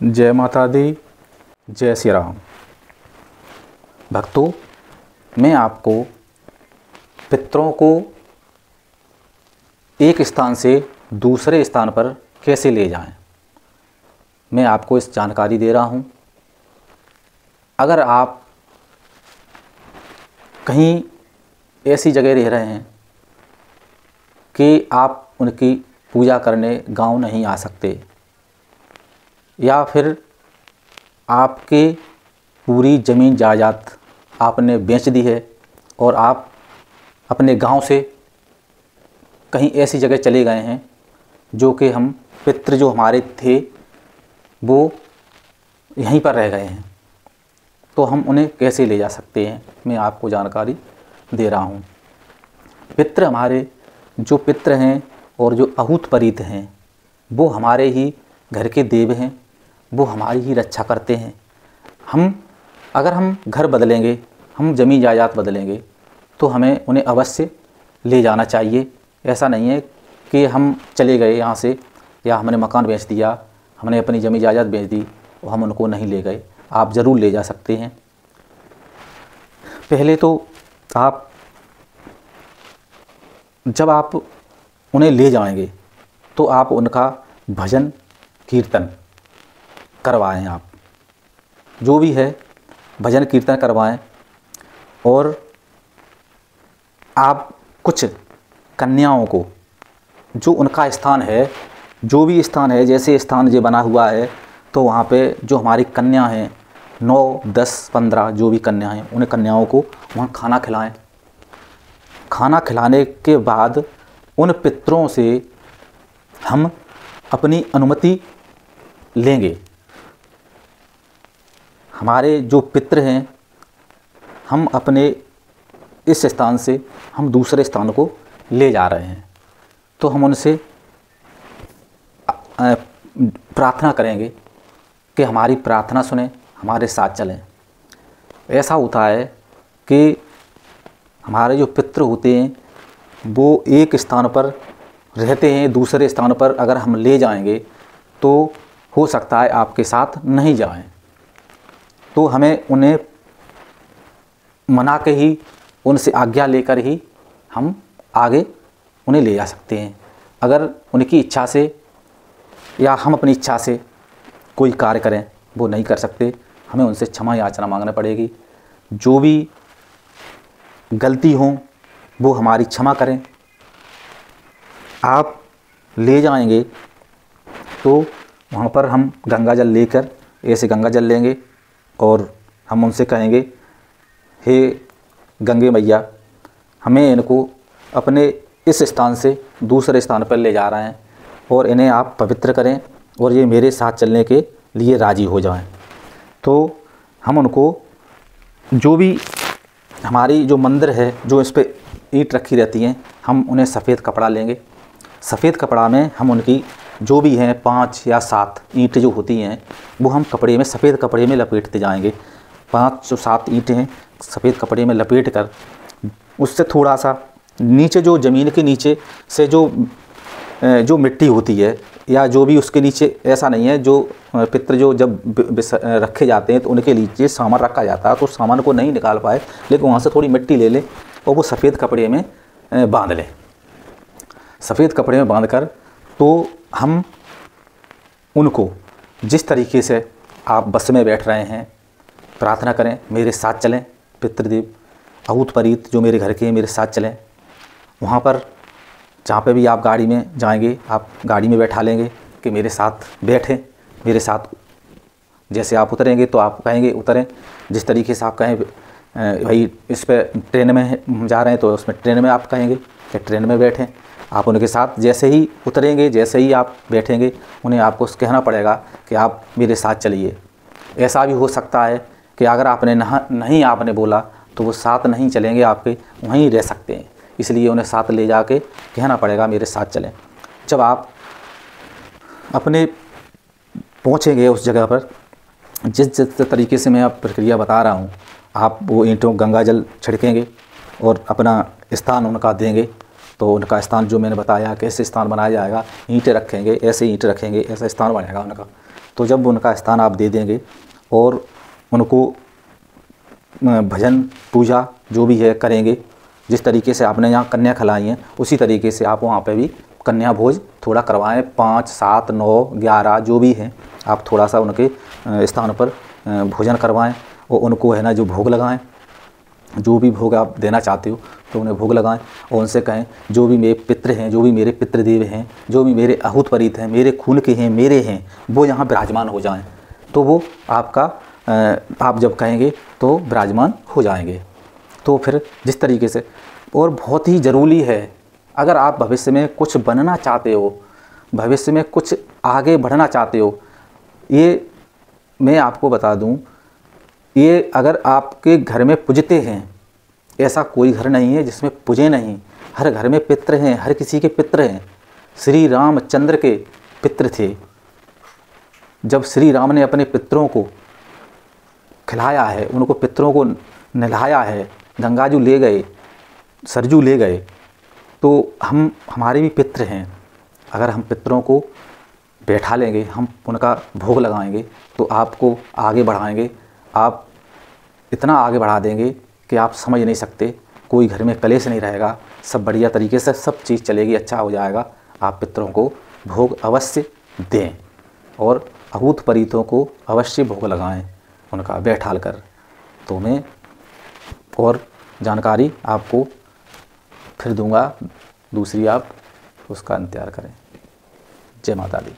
जय माता दी, जय श्री राम। भक्तों, मैं आपको पितरों को एक स्थान से दूसरे स्थान पर कैसे ले जाएं, मैं आपको इस जानकारी दे रहा हूं। अगर आप कहीं ऐसी जगह रह रहे हैं कि आप उनकी पूजा करने गांव नहीं आ सकते, या फिर आपके पूरी ज़मीन जायदाद आपने बेच दी है और आप अपने गांव से कहीं ऐसी जगह चले गए हैं जो कि हम पितृ जो हमारे थे वो यहीं पर रह गए हैं, तो हम उन्हें कैसे ले जा सकते हैं, मैं आपको जानकारी दे रहा हूँ। पितृ हमारे जो पितृ हैं और जो अहूत परीत हैं वो हमारे ही घर के देव हैं, वो हमारी ही रक्षा करते हैं। अगर हम घर बदलेंगे, हम ज़मीन जायदाद बदलेंगे तो हमें उन्हें अवश्य ले जाना चाहिए। ऐसा नहीं है कि हम चले गए यहाँ से, या हमने मकान बेच दिया, हमने अपनी ज़मीन जायदाद बेच दी और हम उनको नहीं ले गए। आप ज़रूर ले जा सकते हैं। पहले तो जब आप उन्हें ले जाएंगे तो आप उनका भजन कीर्तन करवाएं। आप जो भी है भजन कीर्तन करवाएं, और आप कुछ कन्याओं को जो उनका स्थान है, जो भी स्थान है, जैसे स्थान जो बना हुआ है, तो वहाँ पे जो हमारी कन्या हैं 9, 10, 15 जो भी कन्या हैं, उन कन्याओं को वहाँ खाना खिलाएं। खाना खिलाने के बाद उन पितरों से हम अपनी अनुमति लेंगे। हमारे जो पितृ हैं, हम अपने इस स्थान से हम दूसरे स्थान को ले जा रहे हैं, तो हम उनसे प्रार्थना करेंगे कि हमारी प्रार्थना सुने, हमारे साथ चलें। ऐसा होता है कि हमारे जो पितृ होते हैं वो एक स्थान पर रहते हैं, दूसरे स्थान पर अगर हम ले जाएंगे तो हो सकता है आपके साथ नहीं जाएं, तो हमें उन्हें मना के ही, उनसे आज्ञा लेकर ही हम आगे उन्हें ले जा सकते हैं। अगर उनकी इच्छा से या हम अपनी इच्छा से कोई कार्य करें वो नहीं कर सकते, हमें उनसे क्षमा याचना मांगना पड़ेगी। जो भी गलती हो वो हमारी क्षमा करें। आप ले जाएंगे तो वहाँ पर हम गंगा जल लेकर, ऐसे गंगा जल लेंगे और हम उनसे कहेंगे, हे गंगे मैया, हमें इनको अपने इस स्थान से दूसरे स्थान पर ले जा रहे हैं और इन्हें आप पवित्र करें और ये मेरे साथ चलने के लिए राज़ी हो जाएं। तो हम उनको जो भी हमारी जो मंदिर है, जो इस पर ईंट रखी रहती हैं, हम उन्हें सफ़ेद कपड़ा लेंगे। सफ़ेद कपड़ा में हम उनकी जो भी हैं 5 या 7 ईंट जो होती हैं वो हम कपड़े में, सफ़ेद कपड़े में लपेटते जाएंगे। 5 से 7 ईंटें हैं सफ़ेद कपड़े में लपेट कर, उससे थोड़ा सा नीचे, जो ज़मीन के नीचे से जो मिट्टी होती है या जो भी उसके नीचे, ऐसा नहीं है जो पितृ जो जब रखे जाते हैं तो उनके नीचे सामान रखा जाता है, तो सामान को नहीं निकाल पाए, लेकिन वहाँ से थोड़ी मिट्टी ले लें और वो सफ़ेद कपड़े में बांध लें। सफ़ेद कपड़े में बांध कर तो हम उनको जिस तरीके से आप बस में बैठ रहे हैं प्रार्थना करें, मेरे साथ चलें, पितृदेव अहूत परीत जो मेरे घर के हैं मेरे साथ चलें। वहाँ पर जहाँ पे भी आप गाड़ी में जाएंगे, आप गाड़ी में बैठा लेंगे कि मेरे साथ बैठें, मेरे साथ। जैसे आप उतरेंगे तो आप कहेंगे उतरें, जिस तरीके से आप कहें भाई इस पर ट्रेन में जा रहे हैं तो उसमें ट्रेन में आप कहेंगे कि ट्रेन में बैठें। आप उनके साथ जैसे ही उतरेंगे, जैसे ही आप बैठेंगे, उन्हें आपको कहना पड़ेगा कि आप मेरे साथ चलिए। ऐसा भी हो सकता है कि अगर आपने नहीं आपने बोला तो वो साथ नहीं चलेंगे, आपके वहीं रह सकते हैं, इसलिए उन्हें साथ ले जाके कहना पड़ेगा मेरे साथ चलें। जब आप अपने पहुँचेंगे उस जगह पर, जिस तरीके से मैं आप प्रक्रिया बता रहा हूँ, आप वो ईंटों गंगा जल छिड़केंगे और अपना स्थान उनका देंगे। तो उनका स्थान जो मैंने बताया कैसे स्थान बनाया जाएगा, ईंटें रखेंगे, ऐसे ईंट रखेंगे, ऐसा स्थान बनेगा उनका। तो जब उनका स्थान आप दे देंगे और उनको भजन पूजा जो भी है करेंगे, जिस तरीके से आपने यहाँ कन्या खिलाई हैं उसी तरीके से आप वहाँ पे भी कन्या भोज थोड़ा करवाएं। 5, 7, 9, 11 जो भी हैं आप थोड़ा सा उनके स्थान पर भोजन करवाएं और उनको है ना जो भोग लगाएं, जो भी भोग आप देना चाहते हो तो उन्हें भोग लगाएं और उनसे कहें जो भी मेरे पितृ हैं, जो भी मेरे पितृदेव हैं, जो भी मेरे अहूत परीत हैं, मेरे खून के हैं, मेरे हैं, वो यहाँ विराजमान हो जाएं। तो वो आपका आप जब कहेंगे तो विराजमान हो जाएंगे। तो फिर जिस तरीके से, और बहुत ही ज़रूरी है, अगर आप भविष्य में कुछ बनना चाहते हो, भविष्य में कुछ आगे बढ़ना चाहते हो, ये मैं आपको बता दूं, ये अगर आपके घर में पूजते हैं, ऐसा कोई घर नहीं है जिसमें पूजे नहीं। हर घर में पितृ हैं, हर किसी के पितृ हैं। श्री रामचंद्र के पितृ थे। जब श्री राम ने अपने पितरों को खिलाया है, उनको पितरों को नहलाया है, गंगाजू ले गए, सरजू ले गए, तो हमारे भी पितृ हैं। अगर हम पितरों को बैठा लेंगे, हम उनका भोग लगाएंगे तो आपको आगे बढ़ाएंगे। आप इतना आगे बढ़ा देंगे कि आप समझ नहीं सकते। कोई घर में कलेश नहीं रहेगा, सब बढ़िया तरीके से सब चीज़ चलेगी, अच्छा हो जाएगा। आप पितरों को भोग अवश्य दें और अहूत परीतों को अवश्य भोग लगाएं उनका बैठाल कर। तो मैं और जानकारी आपको फिर दूंगा दूसरी, आप उसका इंतज़ार करें। जय माता दी।